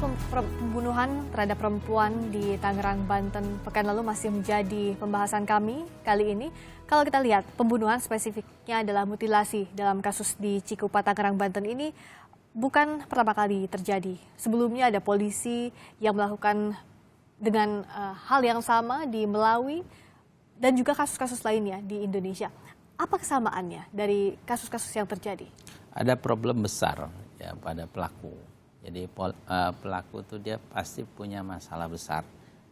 pembunuhan terhadap perempuan di Tangerang, Banten pekan lalu masih menjadi pembahasan kami kali ini. Kalau kita lihat, pembunuhan spesifiknya adalah mutilasi dalam kasus di Cikupa, Tangerang, Banten ini bukan pertama kali terjadi. Sebelumnya ada polisi yang melakukan dengan hal yang sama di Melawi dan juga kasus-kasus lainnya di Indonesia. Apa kesamaannya dari kasus-kasus yang terjadi? Ada problem besar ya pada pelaku. Jadi pelaku itu dia pasti punya masalah besar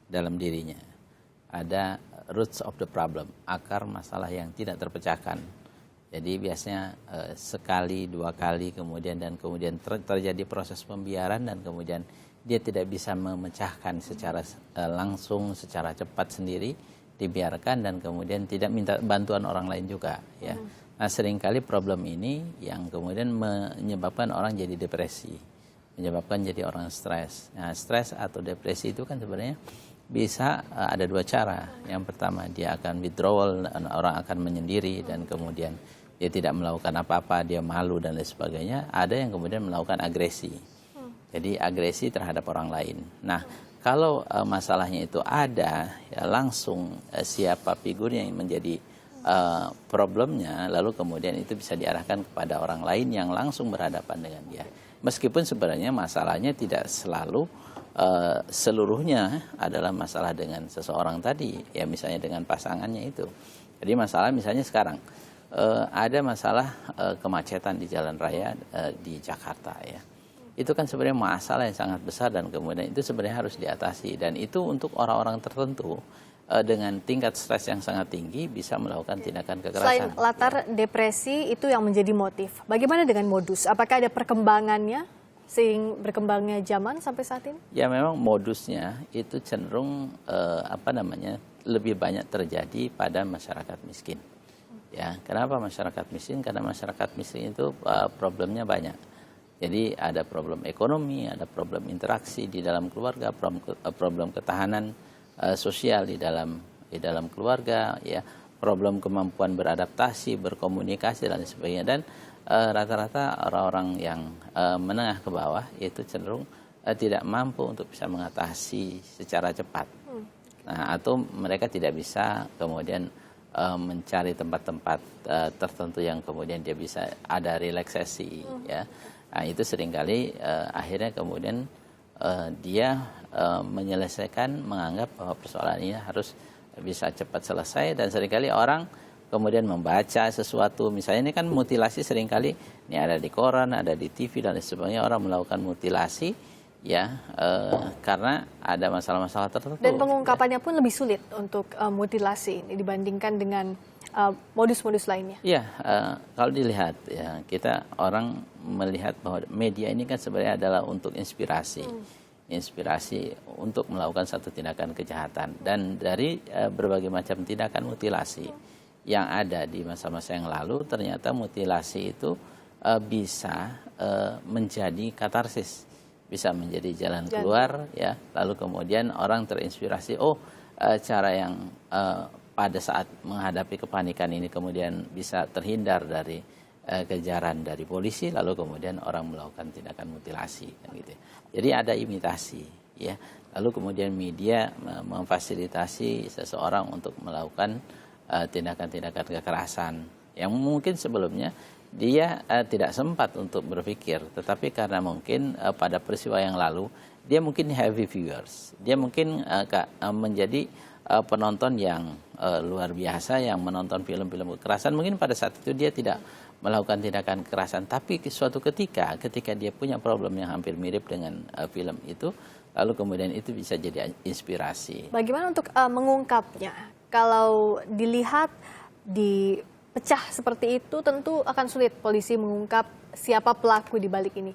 dalam dirinya. Ada roots of the problem, akar masalah yang tidak terpecahkan. Jadi biasanya sekali, dua kali kemudian terjadi proses pembiaran dan kemudian dia tidak bisa memecahkan secara langsung, secara cepat sendiri, dibiarkan dan kemudian tidak minta bantuan orang lain juga ya. Nah, seringkali problem ini yang kemudian menyebabkan orang jadi depresi, menyebabkan jadi orang stres. Nah, stres atau depresi itu kan sebenarnya bisa ada dua cara. Yang pertama dia akan withdrawal, orang akan menyendiri dan kemudian dia tidak melakukan apa-apa, dia malu dan lain sebagainya. Ada yang kemudian melakukan agresi. Jadi agresi terhadap orang lain. Nah, kalau masalahnya itu ada, ya langsung siapa figurnya yang menjadi problemnya, lalu kemudian itu bisa diarahkan kepada orang lain yang langsung berhadapan dengan dia. Meskipun sebenarnya masalahnya tidak selalu seluruhnya adalah masalah dengan seseorang tadi, ya misalnya dengan pasangannya itu. Jadi masalah misalnya sekarang ada masalah kemacetan di jalan raya di Jakarta ya. Itu kan sebenarnya masalah yang sangat besar dan kemudian itu sebenarnya harus diatasi. Dan itu untuk orang-orang tertentu dengan tingkat stres yang sangat tinggi bisa melakukan tindakan kekerasan. Selain latar depresi itu yang menjadi motif, bagaimana dengan modus? Apakah ada perkembangannya seiring berkembangnya zaman sampai saat ini? Ya memang modusnya itu cenderung lebih banyak terjadi pada masyarakat miskin. Ya, kenapa masyarakat miskin? Karena masyarakat miskin itu problemnya banyak. Jadi ada problem ekonomi, ada problem interaksi di dalam keluarga, problem ketahanan sosial di dalam keluarga, ya, problem kemampuan beradaptasi, berkomunikasi dan sebagainya. Dan rata-rata orang-orang yang menengah ke bawah itu cenderung tidak mampu untuk bisa mengatasi secara cepat. Nah, atau mereka tidak bisa kemudian mencari tempat-tempat tertentu yang kemudian dia bisa ada relaksasi, ya. Nah, itu seringkali akhirnya kemudian dia menyelesaikan, menganggap bahwa persoalan ini harus bisa cepat selesai dan seringkali orang kemudian membaca sesuatu. Misalnya ini kan mutilasi seringkali ini ada di koran, ada di TV dan sebagainya, orang melakukan mutilasi ya karena ada masalah-masalah tertentu. Dan pengungkapannya pun lebih sulit untuk mutilasi ini dibandingkan dengan modus-modus lainnya. Iya, kalau dilihat ya kita orang melihat bahwa media ini kan sebenarnya adalah untuk inspirasi, inspirasi untuk melakukan satu tindakan kejahatan dan dari berbagai macam tindakan mutilasi yang ada di masa-masa yang lalu ternyata mutilasi itu bisa menjadi katarsis, bisa menjadi jalan keluar ya. Lalu kemudian orang terinspirasi, cara yang pada saat menghadapi kepanikan ini kemudian bisa terhindar dari kejaran dari polisi, lalu kemudian orang melakukan tindakan mutilasi kan gitu. Jadi ada imitasi ya. Lalu kemudian media memfasilitasi seseorang untuk melakukan tindakan-tindakan kekerasan yang mungkin sebelumnya dia tidak sempat untuk berpikir, tetapi karena mungkin pada peristiwa yang lalu dia mungkin heavy viewers, dia mungkin menjadi penonton yang luar biasa yang menonton film-film kekerasan. Mungkin pada saat itu dia tidak melakukan tindakan kekerasan, tapi suatu ketika dia punya problem yang hampir mirip dengan film itu, lalu kemudian itu bisa jadi inspirasi. Bagaimana untuk mengungkapnya? Kalau dilihat dipecah seperti itu tentu akan sulit polisi mengungkap siapa pelaku di balik ini.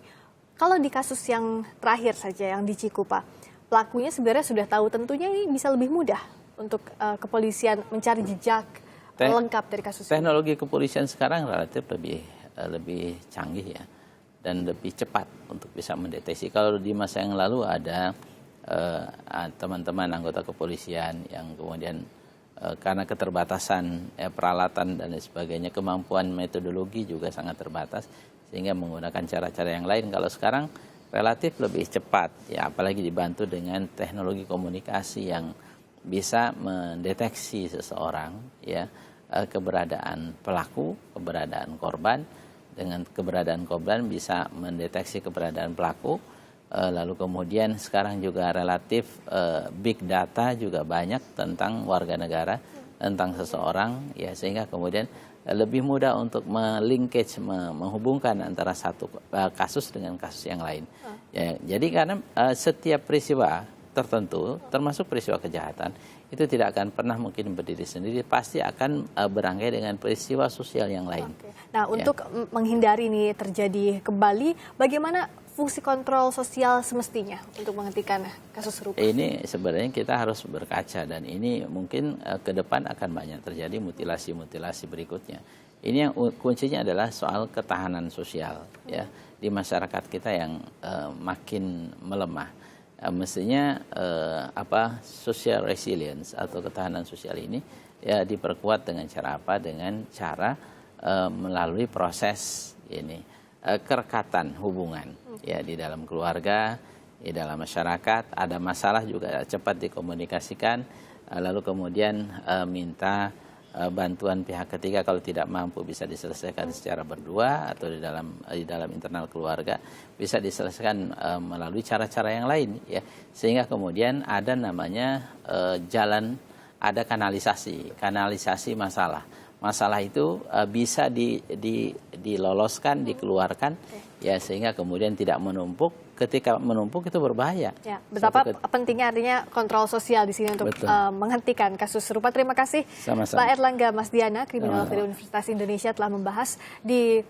Kalau di kasus yang terakhir saja yang di Cikupa, pelakunya sebenarnya sudah tahu, tentunya ini bisa lebih mudah untuk kepolisian mencari jejak lengkap dari kasus ini. Teknologi kepolisian sekarang relatif lebih canggih ya dan lebih cepat untuk bisa mendeteksi. Kalau di masa yang lalu ada teman-teman anggota kepolisian yang kemudian karena keterbatasan peralatan dan sebagainya, kemampuan metodologi juga sangat terbatas sehingga menggunakan cara-cara yang lain. Kalau sekarang relatif lebih cepat, ya apalagi dibantu dengan teknologi komunikasi yang bisa mendeteksi seseorang, ya keberadaan pelaku, keberadaan korban. Dengan keberadaan korban bisa mendeteksi keberadaan pelaku. Lalu kemudian sekarang juga relatif big data juga banyak tentang warga negara, tentang seseorang, ya sehingga kemudian lebih mudah untuk melinkage, menghubungkan antara satu kasus dengan kasus yang lain. Ya, jadi karena setiap peristiwa tertentu, termasuk peristiwa kejahatan, itu tidak akan pernah mungkin berdiri sendiri, pasti akan berangkai dengan peristiwa sosial yang lain. Oke. Nah, untuk menghindari ini terjadi kembali, bagaimana fungsi kontrol sosial semestinya untuk menghentikan kasus serupa? Ini sebenarnya kita harus berkaca, dan ini mungkin ke depan akan banyak terjadi mutilasi-mutilasi berikutnya. Ini yang kuncinya adalah soal ketahanan sosial, ya, di masyarakat kita yang makin melemah. Mestinya social resilience atau ketahanan sosial ini ya diperkuat dengan cara apa? Dengan cara melalui proses ini kerekatan hubungan, ya di dalam keluarga, di dalam masyarakat. Ada masalah juga cepat dikomunikasikan, lalu kemudian minta bantuan pihak ketiga, kalau tidak mampu bisa diselesaikan secara berdua atau di dalam internal keluarga, bisa diselesaikan melalui cara-cara yang lain, ya, sehingga kemudian ada namanya ada kanalisasi masalah itu bisa diloloskan, dikeluarkan, ya, sehingga kemudian tidak menumpuk. Ketika menumpuk itu berbahaya. Ya, betapa pentingnya artinya kontrol sosial di sini untuk menghentikan kasus serupa. Terima kasih, Sama-sama. Pak Erlangga Masdiana, kriminolog dari Universitas Indonesia, telah membahas di